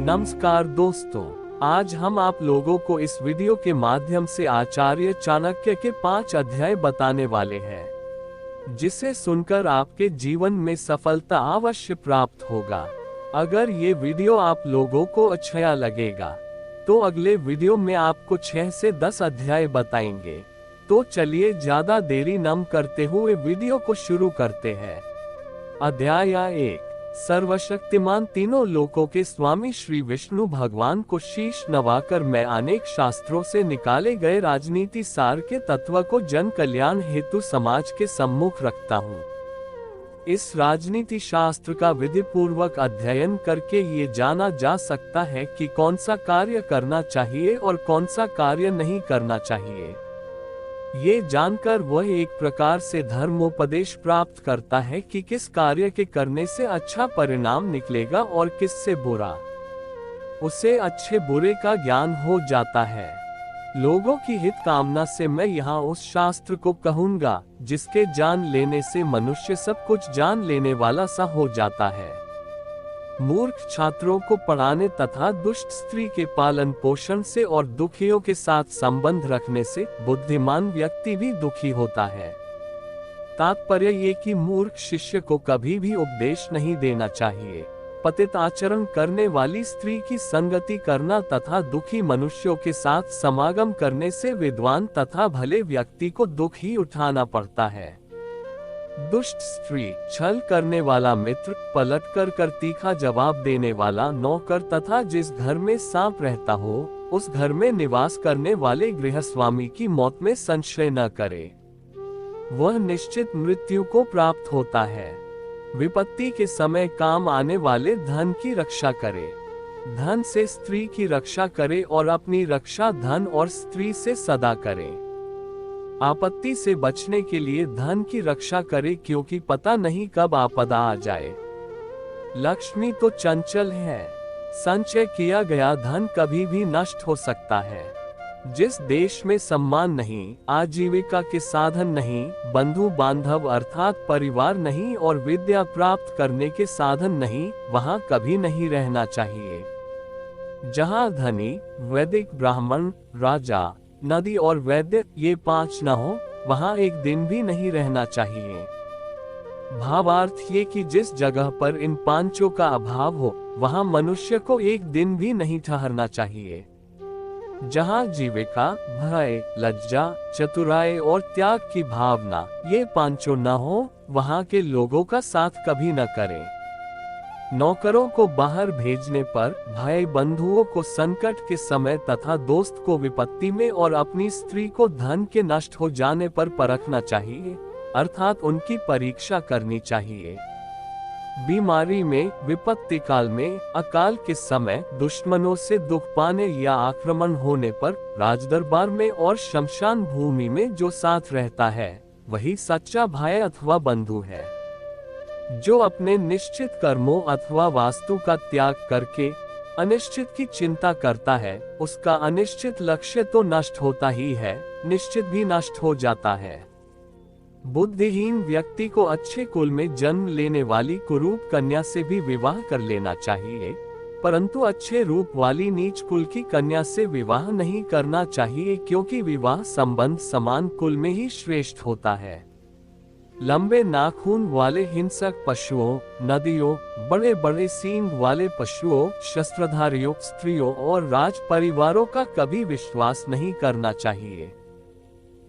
नमस्कार दोस्तों, आज हम आप लोगों को इस वीडियो के माध्यम से आचार्य चाणक्य के 5 अध्याय बताने वाले हैं, जिसे सुनकर आपके जीवन में सफलता अवश्य प्राप्त होगा। अगर ये वीडियो आप लोगों को अच्छा लगेगा तो अगले वीडियो में आपको 6 से 10 अध्याय बताएंगे। तो चलिए ज्यादा देरी न करते हुए वीडियो को शुरू करते हैं। अध्याय 1। सर्वशक्तिमान तीनों लोकों के स्वामी श्री विष्णु भगवान को शीश नवाकर मैं अनेक शास्त्रों से निकाले गए राजनीति सार के तत्व को जन कल्याण हेतु समाज के सम्मुख रखता हूँ। इस राजनीति शास्त्र का विधि पूर्वक अध्ययन करके ये जाना जा सकता है कि कौन सा कार्य करना चाहिए और कौन सा कार्य नहीं करना चाहिए। ये जानकर वह एक प्रकार से धर्मोपदेश प्राप्त करता है कि किस कार्य के करने से अच्छा परिणाम निकलेगा और किससे बुरा। उसे अच्छे बुरे का ज्ञान हो जाता है। लोगों की हित कामना से मैं यहाँ उस शास्त्र को कहूँगा जिसके जान लेने से मनुष्य सब कुछ जान लेने वाला सा हो जाता है। मूर्ख छात्रों को पढ़ाने तथा दुष्ट स्त्री के पालन पोषण से और दुखियों के साथ संबंध रखने से बुद्धिमान व्यक्ति भी दुखी होता है। तात्पर्य ये कि मूर्ख शिष्य को कभी भी उपदेश नहीं देना चाहिए। पतित आचरण करने वाली स्त्री की संगति करना तथा दुखी मनुष्यों के साथ समागम करने से विद्वान तथा भले व्यक्ति को दुख ही उठाना पड़ता है। दुष्ट स्त्री, छल करने वाला मित्र, पलट कर तीखा जवाब देने वाला नौकर तथा जिस घर में सांप रहता हो उस घर में निवास करने वाले गृहस्वामी की मौत में संशय न करे। वह निश्चित मृत्यु को प्राप्त होता है। विपत्ति के समय काम आने वाले धन की रक्षा करे। धन से स्त्री की रक्षा करे और अपनी रक्षा धन और स्त्री से सदा करे। आपत्ति से बचने के लिए धन की रक्षा करे, क्योंकि पता नहीं कब आपदा आ जाए। लक्ष्मी तो चंचल है। संचय किया गया धन कभी भी नष्ट हो सकता है। जिस देश में सम्मान नहीं, आजीविका के साधन नहीं, बंधु बांधव अर्थात परिवार नहीं और विद्या प्राप्त करने के साधन नहीं, वहां कभी नहीं रहना चाहिए। जहां धनी, वैदिक ब्राह्मण, राजा, नदी और वैद्य ये 5 न हो, वहां एक दिन भी नहीं रहना चाहिए। भावार्थ ये कि जिस जगह पर इन 5 का अभाव हो वहां मनुष्य को एक दिन भी नहीं ठहरना चाहिए। जहां जीविका, भय, लज्जा, चतुराई और त्याग की भावना ये 5 न हो, वहां के लोगों का साथ कभी न करें। नौकरों को बाहर भेजने पर भाई बंधुओं को संकट के समय तथा दोस्त को विपत्ति में और अपनी स्त्री को धन के नष्ट हो जाने पर परखना चाहिए, अर्थात उनकी परीक्षा करनी चाहिए। बीमारी में, विपत्ति काल में, अकाल के समय, दुश्मनों से दुख पाने या आक्रमण होने पर, राजदरबार में और शमशान भूमि में जो साथ रहता है वही सच्चा भाई अथवा बंधु है। जो अपने निश्चित कर्मों अथवा वास्तु का त्याग करके अनिश्चित की चिंता करता है, उसका अनिश्चित लक्ष्य तो नष्ट होता ही है, निश्चित भी नष्ट हो जाता है। बुद्धिहीन व्यक्ति को अच्छे कुल में जन्म लेने वाली कुरूप कन्या से भी विवाह कर लेना चाहिए, परंतु अच्छे रूप वाली नीच कुल की कन्या से विवाह नहीं करना चाहिए, क्योंकि विवाह संबंध समान कुल में ही श्रेष्ठ होता है। लंबे नाखून वाले हिंसक पशुओं, नदियों, बड़े बड़े सींग वाले पशुओं, शस्त्रधारियों, स्त्रियों और राज परिवारों का कभी विश्वास नहीं करना चाहिए।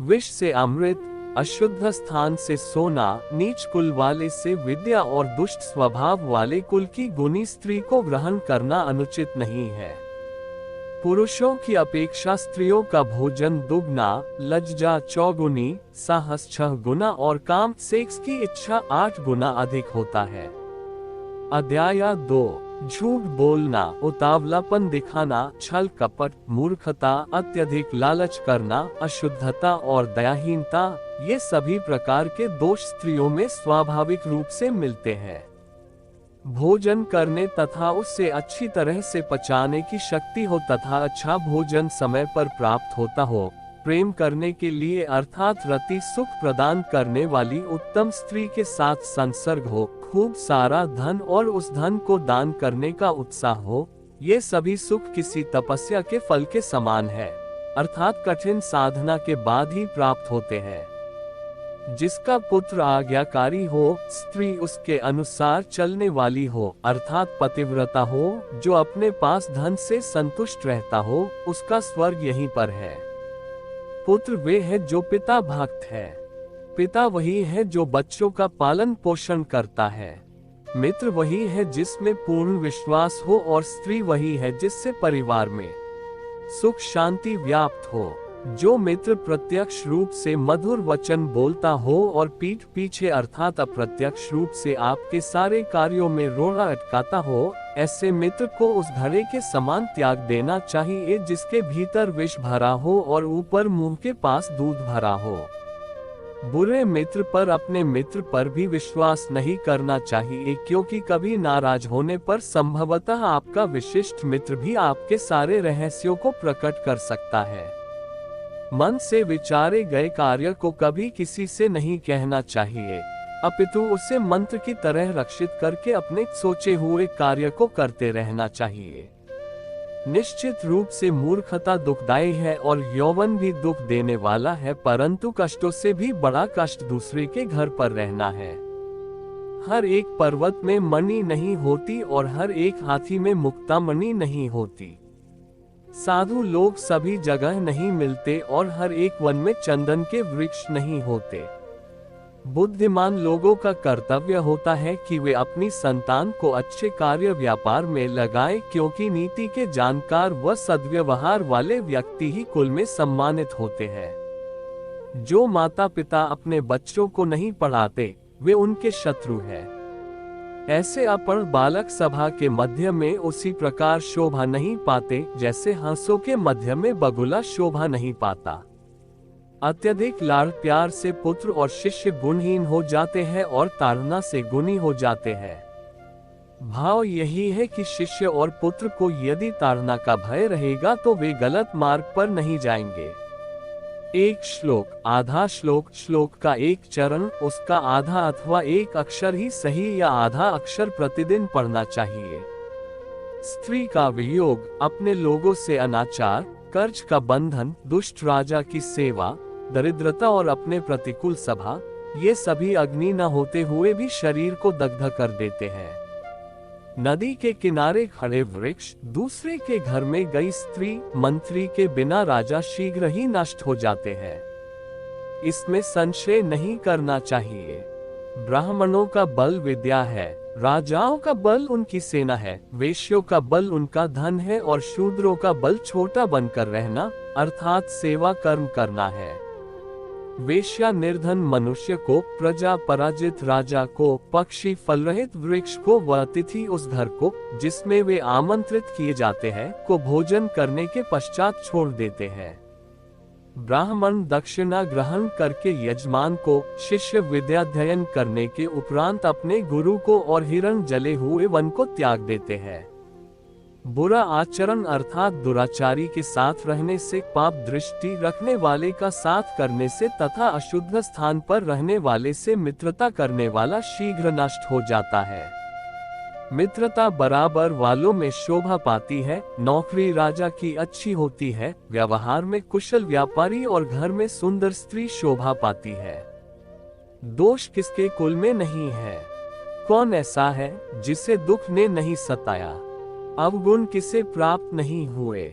विष से अमृत, अशुद्ध स्थान से सोना, नीच कुल वाले से विद्या और दुष्ट स्वभाव वाले कुल की गुणी स्त्री को ग्रहण करना अनुचित नहीं है। पुरुषों की अपेक्षा स्त्रियों का भोजन दुगना, लज्जा 4 गुनी, साहस 6 गुना और काम सेक्स की इच्छा 8 गुना अधिक होता है। अध्याय 2। झूठ बोलना, उतावलापन दिखाना, छल कपट, मूर्खता, अत्यधिक लालच करना, अशुद्धता और दयाहीनता ये सभी प्रकार के दोष स्त्रियों में स्वाभाविक रूप से मिलते हैं। भोजन करने तथा उससे अच्छी तरह से पचाने की शक्ति हो तथा अच्छा भोजन समय पर प्राप्त होता हो, प्रेम करने के लिए अर्थात रति सुख प्रदान करने वाली उत्तम स्त्री के साथ संसर्ग हो, खूब सारा धन और उस धन को दान करने का उत्साह हो, ये सभी सुख किसी तपस्या के फल के समान है, अर्थात कठिन साधना के बाद ही प्राप्त होते हैं। जिसका पुत्र आज्ञाकारी हो, स्त्री उसके अनुसार चलने वाली हो, अर्थात पतिव्रता हो, जो अपने पास धन से संतुष्ट रहता हो, उसका स्वर्ग यहीं पर है। पुत्र वे है जो पिता भक्त है। पिता वही है जो बच्चों का पालन पोषण करता है। मित्र वही है जिसमें पूर्ण विश्वास हो, और स्त्री वही है जिससे परिवार में सुख शांति व्याप्त हो। जो मित्र प्रत्यक्ष रूप से मधुर वचन बोलता हो और पीठ पीछे अर्थात अप्रत्यक्ष रूप से आपके सारे कार्यों में रोड़ा अटकाता हो, ऐसे मित्र को उस घड़े के समान त्याग देना चाहिए जिसके भीतर विष भरा हो और ऊपर मुंह के पास दूध भरा हो। बुरे मित्र पर अपने मित्र पर भी विश्वास नहीं करना चाहिए, क्योंकि कभी नाराज होने पर संभवतः आपका विशिष्ट मित्र भी आपके सारे रहस्यों को प्रकट कर सकता है। मन से विचारे गए कार्य को कभी किसी से नहीं कहना चाहिए, अपितु उसे मंत्र की तरह रक्षित करके अपने सोचे हुए कार्य को करते रहना चाहिए। निश्चित रूप से मूर्खता दुखदायी है और यौवन भी दुख देने वाला है, परंतु कष्टों से भी बड़ा कष्ट दूसरे के घर पर रहना है। हर एक पर्वत में मणि नहीं होती और हर एक हाथी में मुक्ता मणि नहीं होती। साधु लोग सभी जगह नहीं मिलते और हर एक वन में चंदन के वृक्ष नहीं होते। बुद्धिमान लोगों का कर्तव्य होता है कि वे अपनी संतान को अच्छे कार्य व्यापार में लगाएं, क्योंकि नीति के जानकार व सद्व्यवहार वाले व्यक्ति ही कुल में सम्मानित होते हैं। जो माता पिता अपने बच्चों को नहीं पढ़ाते, वे उनके शत्रु हैं। ऐसे अपढ़ बालक सभा के मध्य में उसी प्रकार शोभा नहीं पाते जैसे हंसों के मध्य में बगुला शोभा नहीं पाता। अत्यधिक लाड़ प्यार से पुत्र और शिष्य गुणहीन हो जाते हैं और ताड़ना से गुणी हो जाते हैं। भाव यही है कि शिष्य और पुत्र को यदि ताड़ना का भय रहेगा तो वे गलत मार्ग पर नहीं जाएंगे। एक श्लोक, आधा श्लोक, श्लोक का एक चरण, उसका आधा अथवा एक अक्षर ही सही या आधा अक्षर प्रतिदिन पढ़ना चाहिए। स्त्री का वियोग, अपने लोगों से अनाचार, कर्ज का बंधन, दुष्ट राजा की सेवा, दरिद्रता और अपने प्रतिकूल सभा, ये सभी अग्नि न होते हुए भी शरीर को दग्ध कर देते हैं। नदी के किनारे खड़े वृक्ष, दूसरे के घर में गई स्त्री, मंत्री के बिना राजा शीघ्र ही नष्ट हो जाते हैं। इसमें संशय नहीं करना चाहिए। ब्राह्मणों का बल विद्या है, राजाओं का बल उनकी सेना है, वेश्यों का बल उनका धन है और शूद्रों का बल छोटा बनकर रहना अर्थात सेवा कर्म करना है। वेश्या निर्धन मनुष्य को, प्रजा पराजित राजा को, पक्षी फलरहित वृक्ष को व अतिथि उस घर को जिसमें वे आमंत्रित किए जाते हैं को भोजन करने के पश्चात छोड़ देते हैं। ब्राह्मण दक्षिणा ग्रहण करके यजमान को, शिष्य विद्याध्ययन करने के उपरांत अपने गुरु को और हिरण जले हुए वन को त्याग देते हैं। बुरा आचरण अर्थात दुराचारी के साथ रहने से, पाप दृष्टि रखने वाले का साथ करने से तथा अशुद्ध स्थान पर रहने वाले से मित्रता करने वाला शीघ्र नष्ट हो जाता है। मित्रता बराबर वालों में शोभा पाती है, नौकरी राजा की अच्छी होती है, व्यवहार में कुशल व्यापारी और घर में सुंदर स्त्री शोभा पाती है। दोष किसके कुल में नहीं है? कौन ऐसा है जिसे दुख ने नहीं सताया? अवगुण किसे प्राप्त नहीं हुए?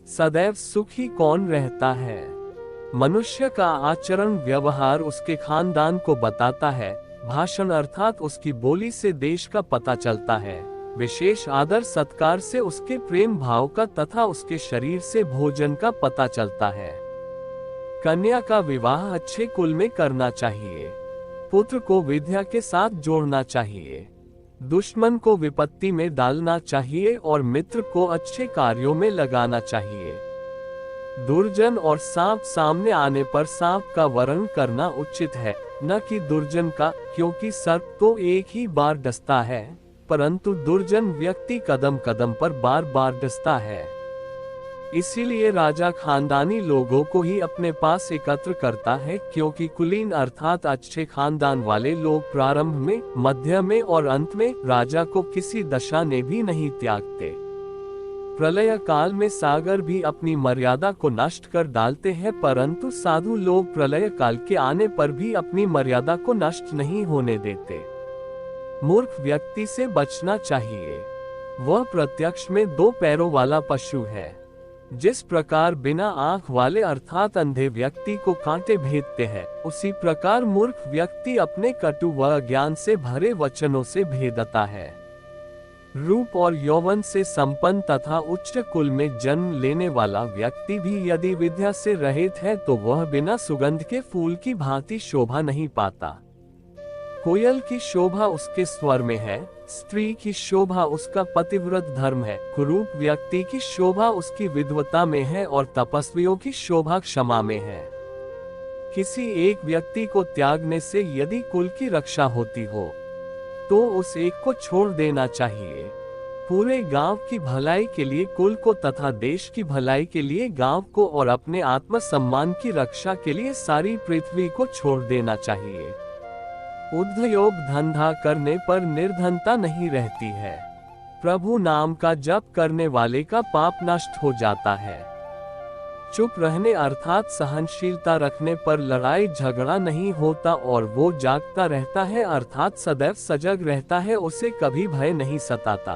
सदैव सुखी कौन रहता है? मनुष्य का आचरण व्यवहार उसके खानदान को बताता है। भाषण अर्थात उसकी बोली से देश का पता चलता है। विशेष आदर सत्कार से उसके प्रेम भाव का तथा उसके शरीर से भोजन का पता चलता है। कन्या का विवाह अच्छे कुल में करना चाहिए। पुत्र को विद्या के साथ जोड़ना चाहिए। दुश्मन को विपत्ति में डालना चाहिए और मित्र को अच्छे कार्यों में लगाना चाहिए। दुर्जन और सांप सामने आने पर सांप का वरण करना उचित है, न कि दुर्जन का, क्योंकि सर्प तो एक ही बार डसता है, परंतु दुर्जन व्यक्ति कदम कदम पर बार बार डसता है। इसीलिए राजा खानदानी लोगों को ही अपने पास एकत्र करता है, क्योंकि कुलीन अर्थात अच्छे खानदान वाले लोग प्रारंभ में, मध्य में और अंत में राजा को किसी दशा ने भी नहीं त्यागते। प्रलय काल में सागर भी अपनी मर्यादा को नष्ट कर डालते हैं, परंतु साधु लोग प्रलय काल के आने पर भी अपनी मर्यादा को नष्ट नहीं होने देते। मूर्ख व्यक्ति से बचना चाहिए। वह प्रत्यक्ष में 2 पैरों वाला पशु है। जिस प्रकार बिना आंख वाले अर्थात अंधे व्यक्ति को कांटे भेदते हैं, उसी प्रकार मूर्ख व्यक्ति अपने कटु व अज्ञान से भरे वचनों से भेदता है। रूप और यौवन से संपन्न तथा उच्च कुल में जन्म लेने वाला व्यक्ति भी यदि विद्या से रहित है तो वह बिना सुगंध के फूल की भांति शोभा नहीं पाता। कोयल की शोभा उसके स्वर में है, स्त्री की शोभा उसका पतिव्रत धर्म है, कुरूप व्यक्ति की शोभा उसकी विद्वता में है और तपस्वियों की शोभा क्षमा में है। किसी एक व्यक्ति को त्यागने से यदि कुल की रक्षा होती हो तो उस एक को छोड़ देना चाहिए। पूरे गांव की भलाई के लिए कुल को तथा देश की भलाई के लिए गांव को और अपने आत्म सम्मान की रक्षा के लिए सारी पृथ्वी को छोड़ देना चाहिए। उद्योग धंधा करने पर निर्धनता नहीं रहती है। प्रभु नाम का जप करने वाले का पाप नष्ट हो जाता है। चुप रहने अर्थात सहनशीलता रखने पर लड़ाई झगड़ा नहीं होता और वो जागता रहता है अर्थात सदैव सजग रहता है, उसे कभी भय नहीं सताता।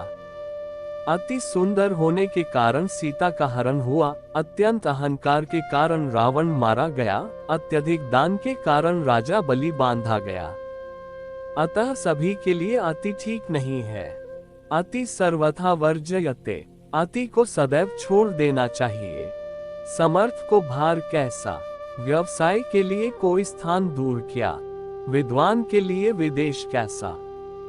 अति सुंदर होने के कारण सीता का हरण हुआ, अत्यंत अहंकार के कारण रावण मारा गया, अत्यधिक दान के कारण राजा बलि बांधा गया। अतः सभी के लिए अति ठीक नहीं है। अति सर्वथा वर्जयते, अति को सदैव छोड़ देना चाहिए। समर्थ को भार कैसा, व्यवसाय के लिए कोई स्थान दूर क्या, विद्वान के लिए विदेश कैसा।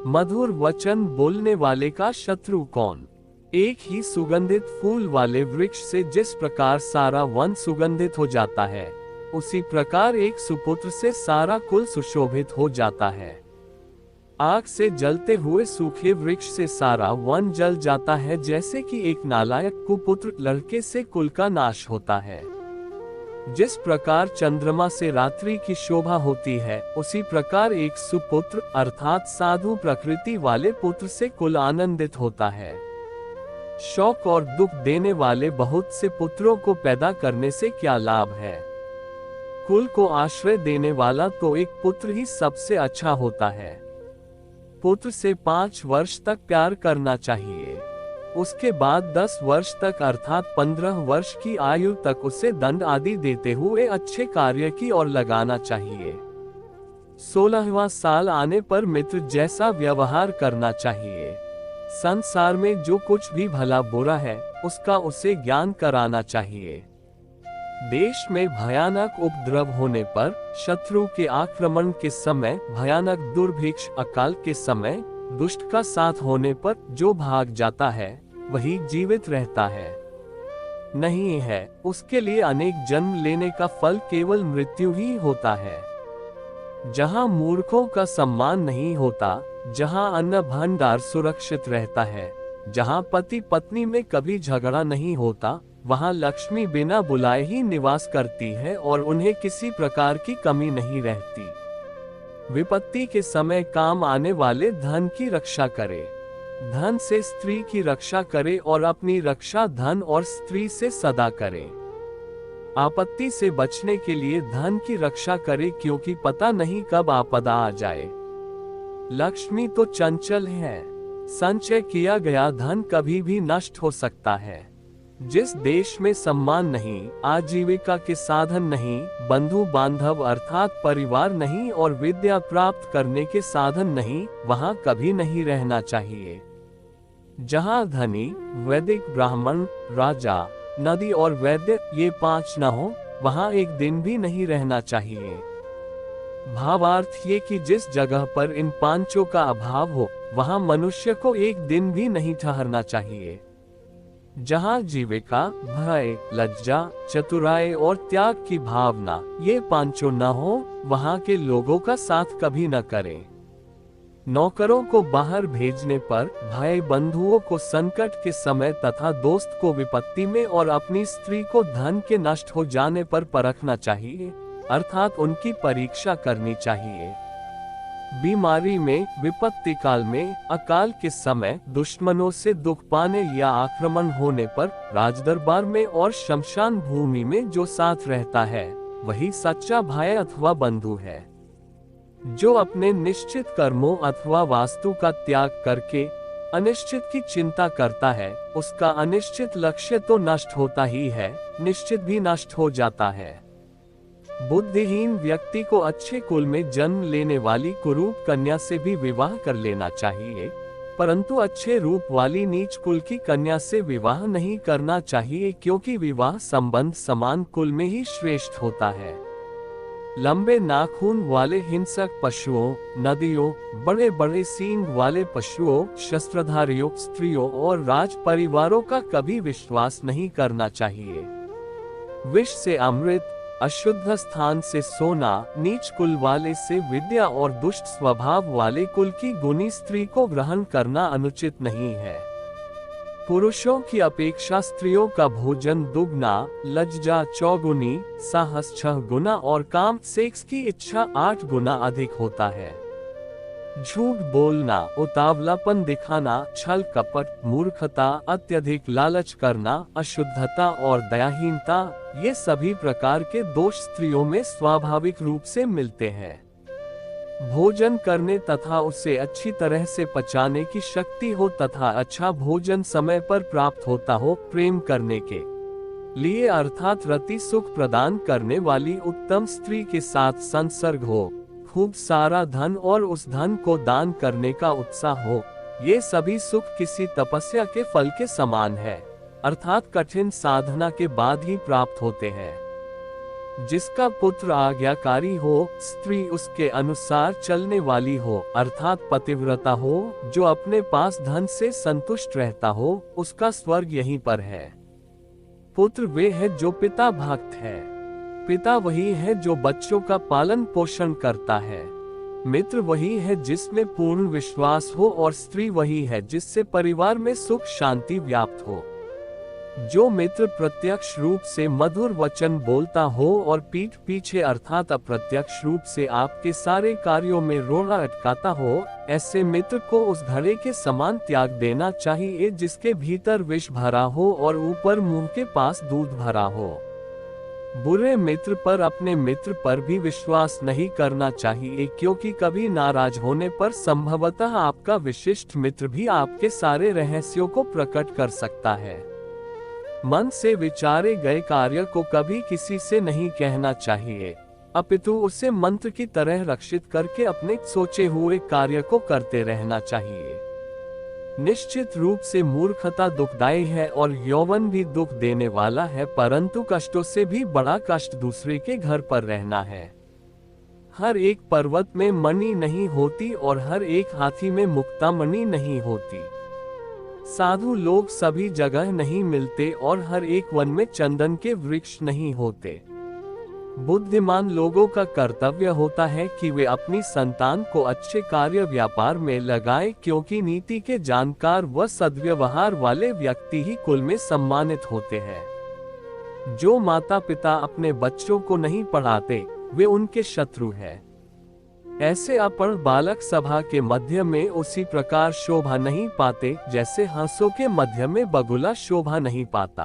मधुर वचन बोलने वाले का शत्रु कौन। एक ही सुगंधित फूल वाले वृक्ष से जिस प्रकार सारा वन सुगंधित हो जाता है, उसी प्रकार एक सुपुत्र से सारा कुल सुशोभित हो जाता है। आग से जलते हुए सूखे वृक्ष से सारा वन जल जाता है, जैसे कि एक नालायक कुपुत्र लड़के से कुल का नाश होता है। जिस प्रकार चंद्रमा से रात्रि की शोभा होती है, उसी प्रकार एक सुपुत्र अर्थात साधु प्रकृति वाले पुत्र से कुल आनंदित होता है। शौक और दुख देने वाले बहुत से पुत्रों को पैदा करने से क्या लाभ है। कुल को आश्रय देने वाला तो एक पुत्र ही सबसे अच्छा होता है। पुत्र से 5 वर्ष तक प्यार करना चाहिए। उसके बाद 10 वर्ष तक अर्थात 15 वर्ष की आयु तक उसे दंड आदि देते हुए अच्छे कार्य की ओर लगाना चाहिए। 16वां साल आने पर मित्र जैसा व्यवहार करना चाहिए। संसार में जो कुछ भी भला बुरा है उसका उसे ज्ञान कराना चाहिए। देश में भयानक उपद्रव होने पर, शत्रु के आक्रमण के समय, भयानक दुर्भिक्ष अकाल के समय, दुष्ट का साथ होने पर जो भाग जाता है वही जीवित रहता है। नहीं है उसके लिए अनेक जन्म लेने का फल केवल मृत्यु ही होता है। जहाँ मूर्खों का सम्मान नहीं होता, जहाँ अन्न भंडार सुरक्षित रहता है, जहाँ पति पत्नी में कभी झगड़ा नहीं होता, वहाँ लक्ष्मी बिना बुलाए ही निवास करती है और उन्हें किसी प्रकार की कमी नहीं रहती। विपत्ति के समय काम आने वाले धन की रक्षा करे। धन से स्त्री की रक्षा करे और अपनी रक्षा धन और स्त्री से सदा करे। आपत्ति से बचने के लिए धन की रक्षा करे, क्योंकि पता नहीं कब आपदा आ जाए। लक्ष्मी तो चंचल है, संचय किया गया धन कभी भी नष्ट हो सकता है। जिस देश में सम्मान नहीं, आजीविका के साधन नहीं, बंधु बांधव अर्थात परिवार नहीं और विद्या प्राप्त करने के साधन नहीं, वहाँ कभी नहीं रहना चाहिए। जहाँ धनी, वैदिक, ब्राह्मण, राजा, नदी और वैद्य ये 5 न हो, वहाँ एक दिन भी नहीं रहना चाहिए। भावार्थ ये कि जिस जगह पर इन 5 का अभाव हो, वहाँ मनुष्य को एक दिन भी नहीं ठहरना चाहिए। जहाँ जीविका, भय, लज्जा, चतुराई और त्याग की भावना ये 5 न हो, वहाँ के लोगों का साथ कभी न करें। नौकरों को बाहर भेजने पर, भाई बंधुओं को संकट के समय तथा दोस्त को विपत्ति में और अपनी स्त्री को धन के नष्ट हो जाने पर परखना चाहिए, अर्थात उनकी परीक्षा करनी चाहिए। बीमारी में, विपत्ति काल में, अकाल के समय, दुश्मनों से दुख पाने या आक्रमण होने पर, राजदरबार में और शमशान भूमि में जो साथ रहता है वही सच्चा भाई अथवा बंधु है। जो अपने निश्चित कर्मों अथवा वास्तु का त्याग करके अनिश्चित की चिंता करता है, उसका अनिश्चित लक्ष्य तो नष्ट होता ही है, निश्चित भी नष्ट हो जाता है। बुद्धिहीन व्यक्ति को अच्छे कुल में जन्म लेने वाली कुरूप कन्या से भी विवाह कर लेना चाहिए, परंतु अच्छे रूप वाली नीच कुल की कन्या से विवाह नहीं करना चाहिए, क्योंकि विवाह संबंध समान कुल में ही श्रेष्ठ होता है। लंबे नाखून वाले हिंसक पशुओं, नदियों, बड़े बड़े सींग वाले पशुओं, शस्त्रधारियों, स्त्रियों और राज परिवारों का कभी विश्वास नहीं करना चाहिए। विष से अमृत, अशुद्ध स्थान से सोना, नीच कुल वाले से विद्या और दुष्ट स्वभाव वाले कुल की गुणी स्त्री को ग्रहण करना अनुचित नहीं है। पुरुषों की अपेक्षा स्त्रियों का भोजन दुगना, लज्जा चौगुनी, साहस 6 गुना और काम सेक्स की इच्छा 8 गुना अधिक होता है। झूठ बोलना, उतावलापन दिखाना, छल कपट, मूर्खता, अत्यधिक लालच करना, अशुद्धता और दयाहीनता, ये सभी प्रकार के दोष स्त्रियों में स्वाभाविक रूप से मिलते हैं। भोजन करने तथा उसे अच्छी तरह से पचाने की शक्ति हो तथा अच्छा भोजन समय पर प्राप्त होता हो, प्रेम करने के लिए अर्थात रति सुख प्रदान करने वाली उत्तम स्त्री के साथ संसर्ग हो, खूब सारा धन और उस धन को दान करने का उत्साह हो, ये सभी सुख किसी तपस्या के फल के समान है, अर्थात कठिन साधना के बाद ही प्राप्त होते हैं। जिसका पुत्र आज्ञाकारी हो, स्त्री उसके अनुसार चलने वाली हो, अर्थात पतिव्रता हो, जो अपने पास धन से संतुष्ट रहता हो, उसका स्वर्ग यहीं पर है। पुत्र वे है जो पिता भक्त है, पिता वही है जो बच्चों का पालन पोषण करता है, मित्र वही है जिसमें पूर्ण विश्वास हो और स्त्री वही है जिससे परिवार में सुख शांति व्याप्त हो। जो मित्र प्रत्यक्ष रूप से मधुर वचन बोलता हो और पीठ पीछे अर्थात अप्रत्यक्ष रूप से आपके सारे कार्यों में रोड़ा अटकाता हो, ऐसे मित्र को उस घड़े के समान त्याग देना चाहिए जिसके भीतर विष भरा हो और ऊपर मुंह के पास दूध भरा हो। बुरे मित्र पर अपने मित्र पर भी विश्वास नहीं करना चाहिए, क्योंकि कभी नाराज होने पर संभवतः आपका विशिष्ट मित्र भी आपके सारे रहस्यों को प्रकट कर सकता है। मन से विचारे गए कार्य को कभी किसी से नहीं कहना चाहिए, अपितु उसे मंत्र की तरह रक्षित करके अपने सोचे हुए कार्य को करते रहना चाहिए। निश्चित रूप से मूर्खता दुखदायी है और यौवन भी दुख देने वाला है, परंतु कष्टों से भी बड़ा कष्ट दूसरे के घर पर रहना है। हर एक पर्वत में मणि नहीं होती और हर एक हाथी में मुक्ता मणि नहीं होती। साधु लोग सभी जगह नहीं मिलते और हर एक वन में चंदन के वृक्ष नहीं होते। बुद्धिमान लोगों का कर्तव्य होता है कि वे अपनी संतान को अच्छे कार्य व्यापार में लगाएं, क्योंकि नीति के जानकार व सद्व्यवहार वाले व्यक्ति ही कुल में सम्मानित होते हैं। जो माता पिता अपने बच्चों को नहीं पढ़ाते, वे उनके शत्रु हैं। ऐसे अपढ़ बालक सभा के मध्य में उसी प्रकार शोभा नहीं पाते जैसे हंसों के मध्य में बगुला शोभा नहीं पाता।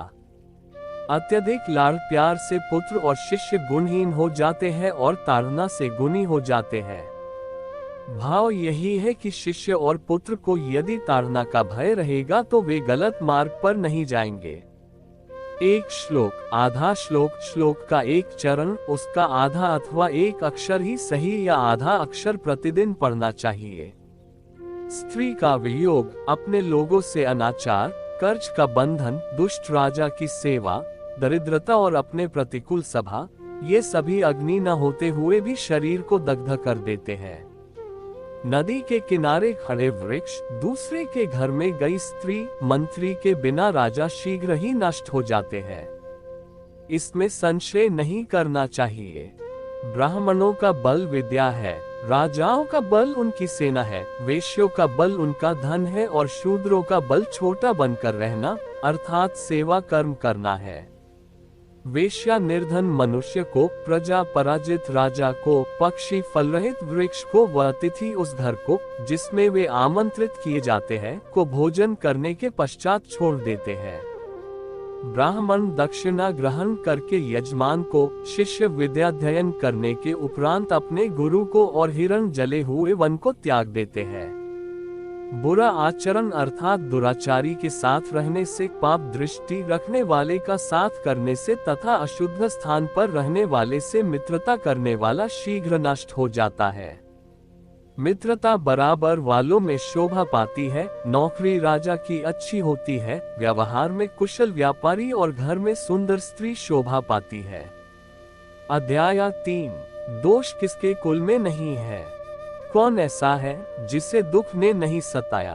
अत्यधिक लाड़ प्यार से पुत्र और शिष्य गुणहीन हो जाते हैं और ताड़ना से गुणी हो जाते हैं। भाव यही है कि शिष्य और पुत्र को यदि ताड़ना का भय रहेगा तो वे गलत मार्ग पर नहीं जाएंगे। एक श्लोक, आधा श्लोक, श्लोक का एक चरण, उसका आधा अथवा एक अक्षर ही सही या आधा अक्षर प्रतिदिन पढ़ना चाहिए। स्त्री का वियोग, अपने लोगों से अनाचार, कर्ज का बंधन, दुष्ट राजा की सेवा, दरिद्रता और अपने प्रतिकूल सभा, ये सभी अग्नि न होते हुए भी शरीर को दग्ध कर देते हैं। नदी के किनारे खड़े वृक्ष, दूसरे के घर में गई स्त्री, मंत्री के बिना राजा शीघ्र ही नष्ट हो जाते हैं। इसमें संशय नहीं करना चाहिए। ब्राह्मणों का बल विद्या है, राजाओं का बल उनकी सेना है, वैश्यों का बल उनका धन है और शूद्रों का बल छोटा बनकर रहना अर्थात सेवा कर्म करना है। वेश्या निर्धन मनुष्य को, प्रजा पराजित राजा को, पक्षी फलरहित वृक्ष को व अतिथि उस घर को जिसमें वे आमंत्रित किए जाते हैं को भोजन करने के पश्चात छोड़ देते हैं। ब्राह्मण दक्षिणा ग्रहण करके यजमान को, शिष्य विद्याध्ययन करने के उपरांत अपने गुरु को और हिरण जले हुए वन को त्याग देते हैं। बुरा आचरण अर्थात दुराचारी के साथ रहने से, पाप दृष्टि रखने वाले का साथ करने से तथा अशुद्ध स्थान पर रहने वाले से मित्रता करने वाला शीघ्र नष्ट हो जाता है। मित्रता बराबर वालों में शोभा पाती है, नौकरी राजा की अच्छी होती है, व्यवहार में कुशल व्यापारी और घर में सुंदर स्त्री शोभा पाती है। अध्याय 3। दोष किसके कुल में नहीं है? कौन ऐसा है जिसे दुख ने नहीं सताया?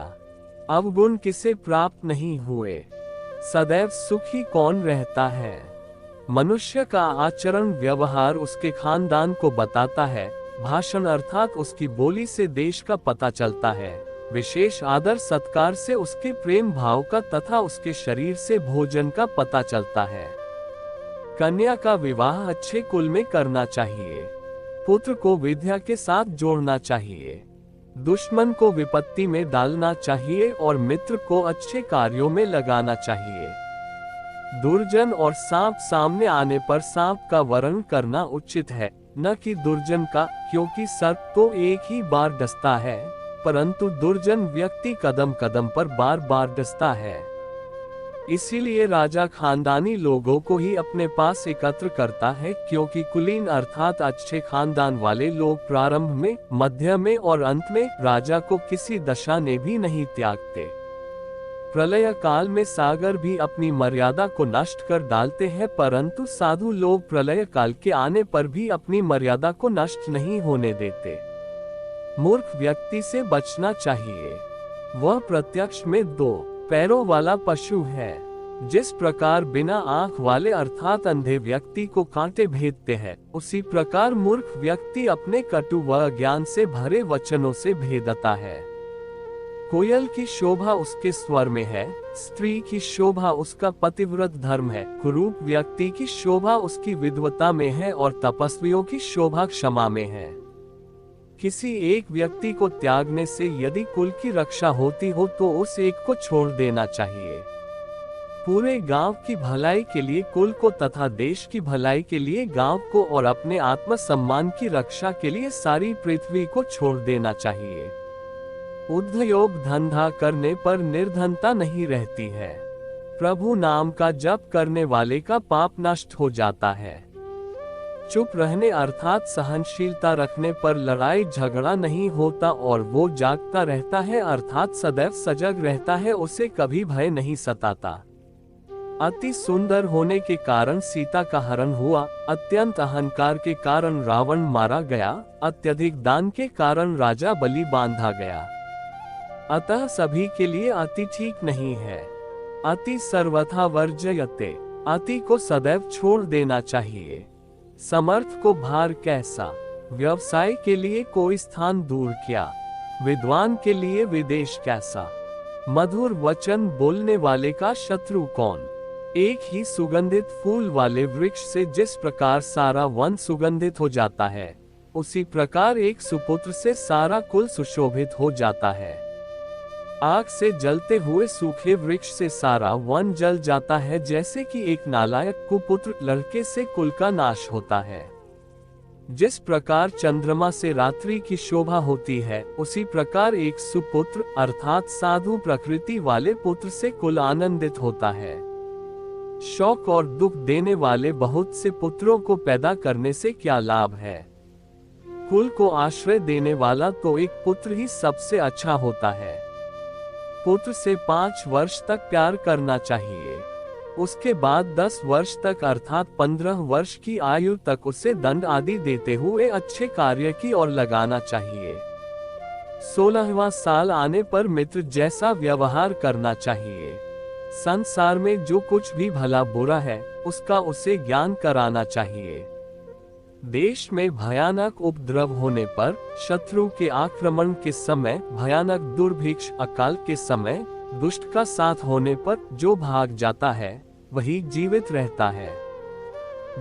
अवगुण किसे प्राप्त नहीं हुए? सदैव सुखी कौन रहता है? मनुष्य का आचरण व्यवहार उसके खानदान को बताता है। भाषण अर्थात उसकी बोली से देश का पता चलता है। विशेष आदर सत्कार से उसके प्रेम भाव का तथा उसके शरीर से भोजन का पता चलता है। कन्या का विवाह अच्छे कुल में करना चाहिए। पुत्र को विद्या के साथ जोड़ना चाहिए। दुश्मन को विपत्ति में डालना चाहिए और मित्र को अच्छे कार्यों में लगाना चाहिए। दुर्जन और सांप सामने आने पर सांप का वर्ण करना उचित है, न कि दुर्जन का, क्योंकि सर्प तो एक ही बार डसता है, परंतु दुर्जन व्यक्ति कदम कदम पर बार बार डसता है। इसीलिए राजा खानदानी लोगों को ही अपने पास एकत्र करता है, क्योंकि कुलीन अर्थात अच्छे खानदान वाले लोग प्रारंभ में, मध्य में और अंत में राजा को किसी दशा ने भी नहीं त्यागते। प्रलय काल में सागर भी अपनी मर्यादा को नष्ट कर डालते हैं, परंतु साधु लोग प्रलय काल के आने पर भी अपनी मर्यादा को नष्ट नहीं होने देते। मूर्ख व्यक्ति से बचना चाहिए। वह प्रत्यक्ष में 2 पैरों वाला पशु है। जिस प्रकार बिना आंख वाले अर्थात अंधे व्यक्ति को कांटे भेदते हैं, उसी प्रकार मूर्ख व्यक्ति अपने कटु व अज्ञान से भरे वचनों से भेदता है। कोयल की शोभा उसके स्वर में है, स्त्री की शोभा उसका पतिव्रत धर्म है, कुरूप व्यक्ति की शोभा उसकी विद्वता में है और तपस्वियों की शोभा क्षमा में है। किसी एक व्यक्ति को त्यागने से यदि कुल की रक्षा होती हो तो उस एक को छोड़ देना चाहिए। पूरे गांव की भलाई के लिए कुल को तथा देश की भलाई के लिए गांव को और अपने आत्म सम्मान की रक्षा के लिए सारी पृथ्वी को छोड़ देना चाहिए। उद्योग धंधा करने पर निर्धनता नहीं रहती है। प्रभु नाम का जप करने वाले का पाप नष्ट हो जाता है। चुप रहने अर्थात सहनशीलता रखने पर लड़ाई झगड़ा नहीं होता और वो जागता रहता है अर्थात सदैव सजग रहता है, उसे कभी भय नहीं सताता। अति सुंदर होने के कारण सीता का हरण हुआ, अत्यंत अहंकार के कारण रावण मारा गया, अत्यधिक दान के कारण राजा बलि बांधा गया। अतः सभी के लिए अति ठीक नहीं है। अति सर्वथा वर्जयते, अति को सदैव छोड़ देना चाहिए। समर्थ को भार कैसा, व्यवसाय के लिए कोई स्थान दूर क्या, विद्वान के लिए विदेश कैसा। मधुर वचन बोलने वाले का शत्रु कौन। एक ही सुगंधित फूल वाले वृक्ष से जिस प्रकार सारा वन सुगंधित हो जाता है, उसी प्रकार एक सुपुत्र से सारा कुल सुशोभित हो जाता है। आग से जलते हुए सूखे वृक्ष से सारा वन जल जाता है, जैसे कि एक नालायक कुपुत्र लड़के से कुल का नाश होता है। जिस प्रकार चंद्रमा से रात्रि की शोभा होती है, उसी प्रकार एक सुपुत्र अर्थात साधु प्रकृति वाले पुत्र से कुल आनंदित होता है। शौक और दुख देने वाले बहुत से पुत्रों को पैदा करने से क्या लाभ है। कुल को आश्रय देने वाला तो एक पुत्र ही सबसे अच्छा होता है। पुत्र से 5 वर्ष तक प्यार करना चाहिए। उसके बाद 10 वर्ष तक अर्थात 15 वर्ष की आयु तक उसे दंड आदि देते हुए अच्छे कार्य की ओर लगाना चाहिए। 16वां साल आने पर मित्र जैसा व्यवहार करना चाहिए। संसार में जो कुछ भी भला बुरा है, उसका उसे ज्ञान कराना चाहिए। देश में भयानक उपद्रव होने पर, शत्रु के आक्रमण के समय, भयानक दुर्भिक्ष अकाल के समय, दुष्ट का साथ होने पर जो भाग जाता है वही जीवित रहता है।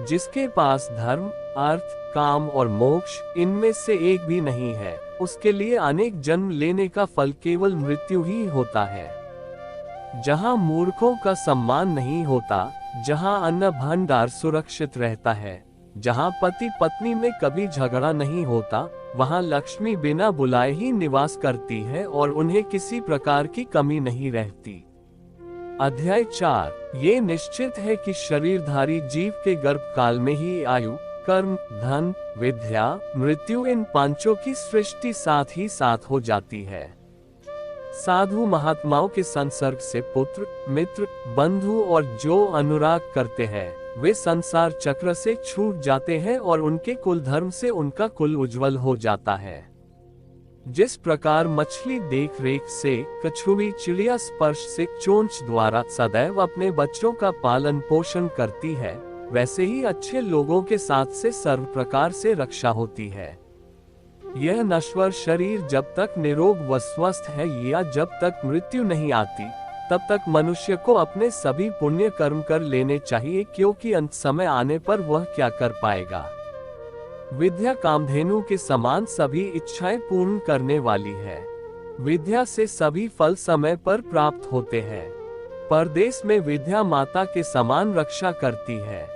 जिसके पास धर्म, अर्थ, काम और मोक्ष इनमें से एक भी नहीं है, उसके लिए अनेक जन्म लेने का फल केवल मृत्यु ही होता है। जहाँ मूर्खों का सम्मान नहीं होता, जहाँ अन्न भंडार सुरक्षित रहता है, जहाँ पति पत्नी में कभी झगड़ा नहीं होता, वहाँ लक्ष्मी बिना बुलाए ही निवास करती है और उन्हें किसी प्रकार की कमी नहीं रहती। अध्याय 4। ये निश्चित है कि शरीरधारी जीव के गर्भकाल में ही आयु, कर्म, धन, विद्या, मृत्यु इन पांचों की सृष्टि साथ ही साथ हो जाती है। साधु महात्माओं के संसर्ग से पुत्र, मित्र, बंधु और जो अनुराग करते हैं, वे संसार चक्र से छूट जाते हैं और उनके कुल धर्म से उनका कुल उज्जवल हो जाता है। जिस प्रकार मछली देख रेख से, कछुई चिड़िया स्पर्श से, चोंच द्वारा सदैव अपने बच्चों का पालन पोषण करती है, वैसे ही अच्छे लोगों के साथ से सर्व प्रकार से रक्षा होती है। यह नश्वर शरीर जब तक निरोग व स्वस्थ है या जब तक मृत्यु नहीं आती, तब तक मनुष्य को अपने सभी पुण्य कर्म कर लेने चाहिए, क्योंकि अंत समय आने पर वह क्या कर पाएगा। विद्या कामधेनु के समान सभी इच्छाएं पूर्ण करने वाली है। विद्या से सभी फल समय पर प्राप्त होते हैं। परदेश में विद्या माता के समान रक्षा करती है।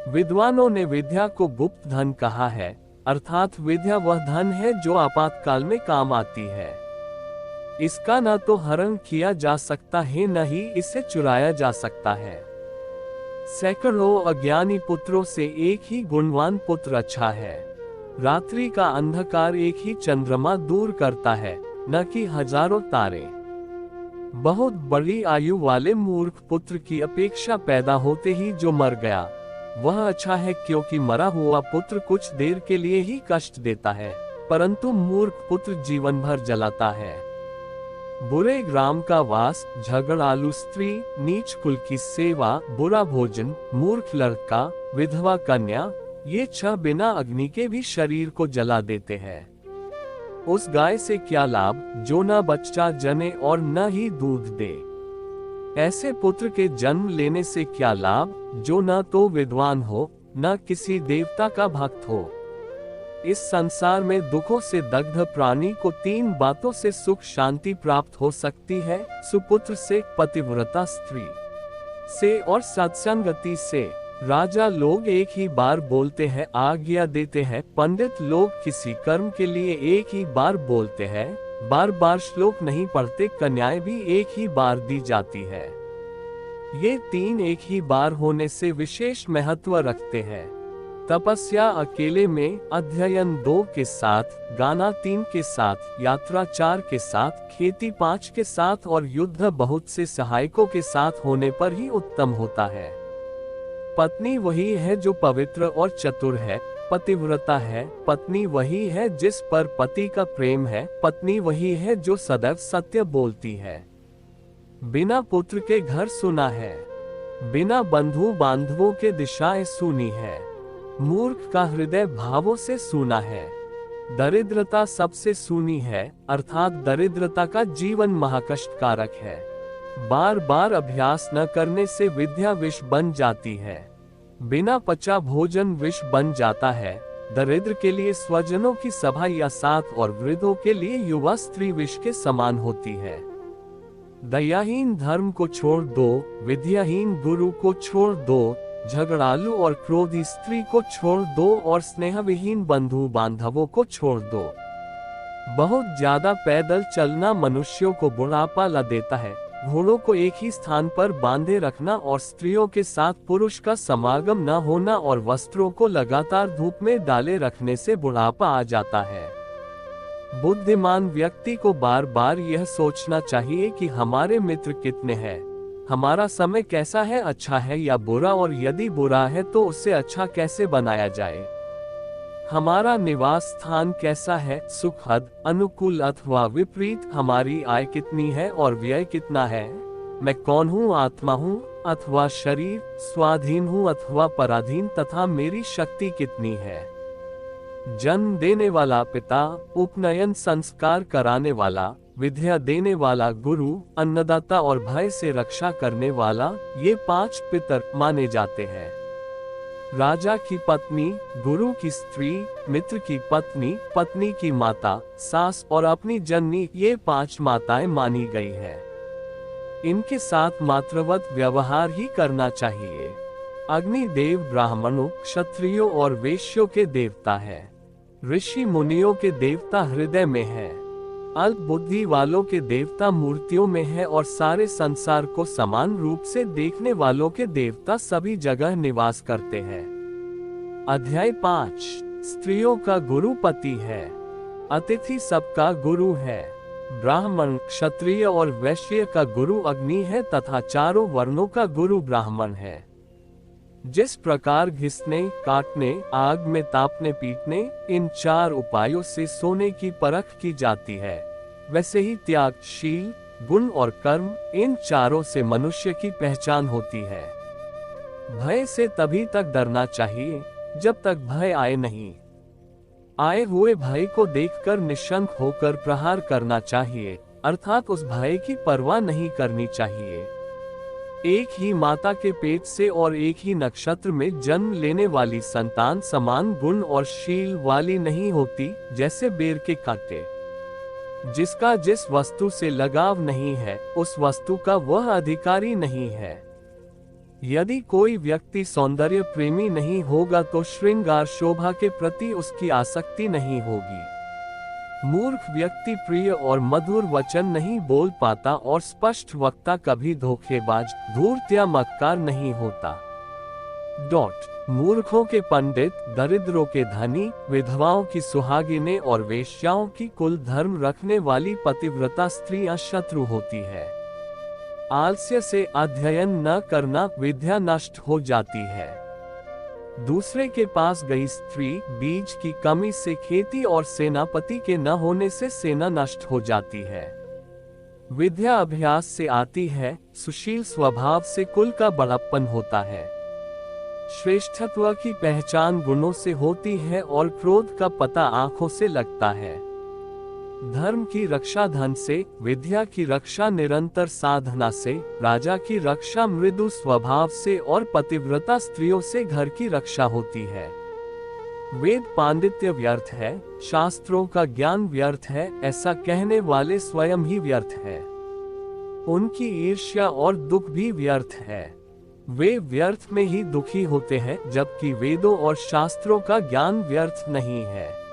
विद्वानों ने विद्या को गुप्त धन कहा है, अर्थात विद्या वह धन है जो आपातकाल में काम आती है। इसका न तो हरण किया जा सकता है, न ही इसे चुराया जा सकता है। सैकड़ों अज्ञानी पुत्रों से एक ही गुणवान पुत्र अच्छा है। रात्रि का अंधकार एक ही चंद्रमा दूर करता है, न कि हजारों तारे। बहुत बड़ी आयु वाले मूर्ख पुत्र की अपेक्षा पैदा होते ही जो मर गया वह अच्छा है, क्योंकि मरा हुआ पुत्र कुछ देर के लिए ही कष्ट देता है, परंतु मूर्ख पुत्र जीवन भर जलाता है। बुरे ग्राम का वास, झगड़ालू स्त्री, नीच कुल की सेवा, बुरा भोजन, मूर्ख लड़का, विधवा कन्या, ये 6 बिना अग्नि के भी शरीर को जला देते हैं। उस गाय से क्या लाभ जो न बच्चा जने और न ही दूध दे। ऐसे पुत्र के जन्म लेने से क्या लाभ जो न तो विद्वान हो, न किसी देवता का भक्त हो। इस संसार में दुखों से दग्ध प्राणी को 3 बातों से सुख शांति प्राप्त हो सकती है, सुपुत्र से, पतिव्रता स्त्री से और सत्संगति से। राजा लोग एक ही बार बोलते हैं, आज्ञा देते हैं। पंडित लोग किसी कर्म के लिए एक ही बार बोलते हैं, बार बार श्लोक नहीं पढ़ते। कन्याएं भी एक ही बार दी जाती है। ये 3 एक ही बार होने से विशेष महत्व रखते हैं। तपस्या अकेले में, अध्ययन 2 के साथ, गाना 3 के साथ, यात्रा 4 के साथ, खेती 5 के साथ और युद्ध बहुत से सहायकों के साथ होने पर ही उत्तम होता है। पत्नी वही है जो पवित्र और चतुर है, पतिव्रता है। पत्नी वही है जिस पर पति का प्रेम है, पत्नी वही है जो सदैव सत्य बोलती है। बिना पुत्र के घर सुना है, बिना बंधु बांधवों के दिशाएं सुनी है। मूर्ख का हृदय भावों से सुना है। दरिद्रता सबसे सुनी है, अर्थात दरिद्रता का जीवन महाकष्टकारक है। बार बार अभ्यास न करने से विद्या विष बन जाती है। बिना पचा भोजन विष बन जाता है। दरिद्र के लिए स्वजनों की सभा या साथ और वृद्धों के लिए युवा स्त्री विष के समान होती है। दयाहीन धर्म को छोड़ दो, विद्याहीन गुरु को छोड़ दो, झगड़ालू और क्रोधी स्त्री को छोड़ दो और स्नेहविहीन बंधु बांधवों को छोड़ दो। बहुत ज्यादा पैदल चलना मनुष्यों को बुढ़ापा ला देता है। घोड़ों को एक ही स्थान पर बांधे रखना और स्त्रियों के साथ पुरुष का समागम न होना और वस्त्रों को लगातार धूप में डाले रखने से बुढ़ापा आ जाता है। बुद्धिमान व्यक्ति को बार बार यह सोचना चाहिए कि हमारे मित्र कितने हैं, हमारा समय कैसा है, अच्छा है या बुरा, और यदि बुरा है तो उसे अच्छा कैसे बनाया जाए। हमारा निवास स्थान कैसा है, सुखद, अनुकूल अथवा विपरीत। हमारी आय कितनी है और व्यय कितना है। मैं कौन हूँ, आत्मा हूँ अथवा शरीर, स्वाधीन हूँ अथवा पराधीन, तथा मेरी शक्ति कितनी है। जन्म देने वाला पिता, उपनयन संस्कार कराने वाला, विद्या देने वाला गुरु, अन्नदाता और भय से रक्षा करने वाला, ये 5 पितर माने जाते हैं। राजा की पत्नी, गुरु की स्त्री, मित्र की पत्नी, पत्नी की माता, सास और अपनी जननी, ये 5 माताएं मानी गई है। इनके साथ मातृवत व्यवहार ही करना चाहिए। अग्नि देव ब्राह्मणों, क्षत्रियों और वैश्यों के देवता है। ऋषि मुनियों के देवता हृदय में है। अल्प बुद्धि वालों के देवता मूर्तियों में है और सारे संसार को समान रूप से देखने वालों के देवता सभी जगह निवास करते हैं। अध्याय 5। स्त्रियों का गुरु पति है। अतिथि सबका गुरु है। ब्राह्मण, क्षत्रिय और वैश्य का गुरु अग्नि है तथा चारों वर्णों का गुरु ब्राह्मण है। जिस प्रकार घिसने, काटने, आग में तापने, पीटने, इन 4 उपायों से सोने की परख की जाती है, वैसे ही त्याग, शील, गुण और कर्म, इन चारों से मनुष्य की पहचान होती है। भय से तभी तक डरना चाहिए जब तक भय आए नहीं। आए हुए भय को देखकर निशंक होकर प्रहार करना चाहिए, अर्थात उस भय की परवाह नहीं करनी चाहिए। एक ही माता के पेट से और एक ही नक्षत्र में जन्म लेने वाली संतान समान गुण और शील वाली नहीं होती, जैसे बेर के कांटे। जिसका जिस वस्तु से लगाव नहीं है, उस वस्तु का वह अधिकारी नहीं है। यदि कोई व्यक्ति सौंदर्य प्रेमी नहीं होगा तो श्रृंगार शोभा के प्रति उसकी आसक्ति नहीं होगी। मूर्ख व्यक्ति प्रिय और मधुर वचन नहीं बोल पाता और स्पष्ट वक्ता कभी धोखेबाज, धूर्त या मक्कार नहीं होता। मूर्खों के पंडित, दरिद्रों के धनी, विधवाओं की सुहागिनें और वेश्याओं की कुल धर्म रखने वाली पतिव्रता स्त्रियां शत्रु होती है। आलस्य से अध्ययन न करना, विद्या नष्ट हो जाती है। दूसरे के पास गई स्त्री, बीज की कमी से खेती और सेनापति के न होने से सेना नष्ट हो जाती है। विद्या अभ्यास से आती है, सुशील स्वभाव से कुल का बड़प्पन होता है। श्रेष्ठत्व की पहचान गुणों से होती है और क्रोध का पता आंखों से लगता है। धर्म की रक्षा धन से, विद्या की रक्षा निरंतर साधना से, राजा की रक्षा मृदु स्वभाव से और पतिव्रता स्त्रियों से घर की रक्षा होती है। वेद पांडित्य व्यर्थ है, शास्त्रों का ज्ञान व्यर्थ है, ऐसा कहने वाले स्वयं ही व्यर्थ है। उनकी ईर्ष्या और दुख भी व्यर्थ है। वे व्यर्थ में ही दुखी होते हैं, जबकि वेदों और शास्त्रों का ज्ञान व्यर्थ नहीं है।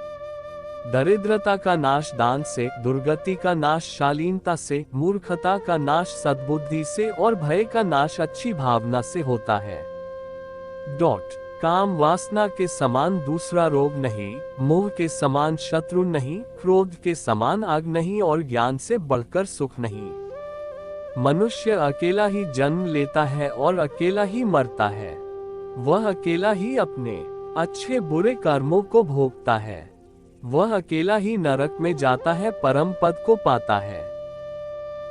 दरिद्रता का नाश दान से, दुर्गति का नाश शालीनता से, मूर्खता का नाश सद्बुद्धि से और भय का नाश अच्छी भावना से होता है। काम वासना के समान दूसरा रोग नहीं, मोह के समान शत्रु नहीं, क्रोध के समान आग नहीं और ज्ञान से बढ़कर सुख नहीं। मनुष्य अकेला ही जन्म लेता है और अकेला ही मरता है। वह अकेला ही अपने अच्छे बुरे कर्मों को भोगता है। वह अकेला ही नरक में जाता है, परम पद को पाता है।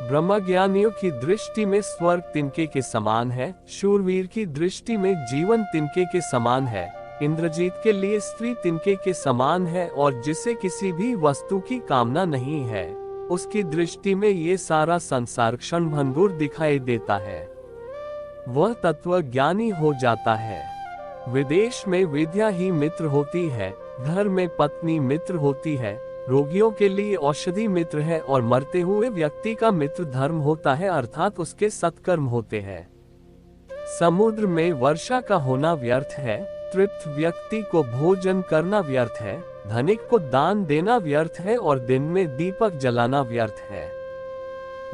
ब्रह्मज्ञानियों की दृष्टि में स्वर्ग तिनके के समान है, शूरवीर की दृष्टि में जीवन तिनके के समान है, इंद्रजीत के लिए स्त्री तिनके के समान है और जिसे किसी भी वस्तु की कामना नहीं है, उसकी दृष्टि में ये सारा संसार क्षणभंगुर दिखाई देता है। वह तत्वज्ञानी हो जाता है। विदेश में विद्या ही मित्र होती है, घर में पत्नी मित्र होती है, रोगियों के लिए औषधि मित्र है और मरते हुए व्यक्ति का मित्र धर्म होता है, अर्थात उसके सत्कर्म होते हैं। समुद्र में वर्षा का होना व्यर्थ है, तृप्त व्यक्ति को भोजन करना व्यर्थ है, धनिक को दान देना व्यर्थ है और दिन में दीपक जलाना व्यर्थ है।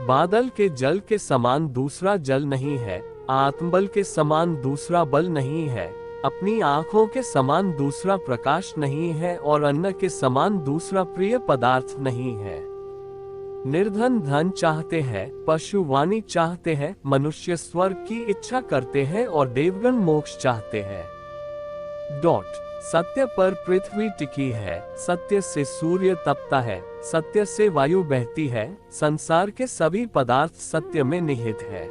बादल के जल के समान दूसरा जल नहीं है, आत्मबल के समान दूसरा बल नहीं है, अपनी आंखों के समान दूसरा प्रकाश नहीं है और अन्न के समान दूसरा प्रिय पदार्थ नहीं है। निर्धन धन चाहते हैं, पशु वाणी चाहते हैं, मनुष्य स्वर्ग की इच्छा करते हैं और देवगण मोक्ष चाहते हैं। सत्य पर पृथ्वी टिकी है, सत्य से सूर्य तपता है, सत्य से वायु बहती है, संसार के सभी पदार्थ सत्य में निहित है।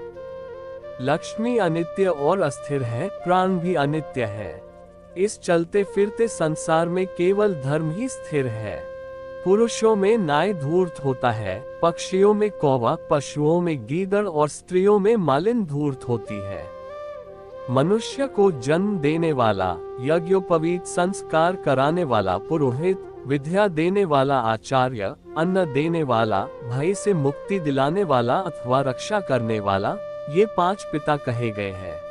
लक्ष्मी अनित्य और अस्थिर है, प्राण भी अनित्य है। इस चलते फिरते संसार में केवल धर्म ही स्थिर है। पुरुषों में न्याय धूर्त होता है, पक्षियों में कौवा, पशुओं में गीदड़ और स्त्रियों में मालिन धूर्त होती है। मनुष्य को जन्म देने वाला, यज्ञोपवीत संस्कार कराने वाला पुरोहित, विद्या देने वाला आचार्य, अन्न देने वाला, भय से मुक्ति दिलाने वाला अथवा रक्षा करने वाला, ये 5 पिता कहे गए हैं।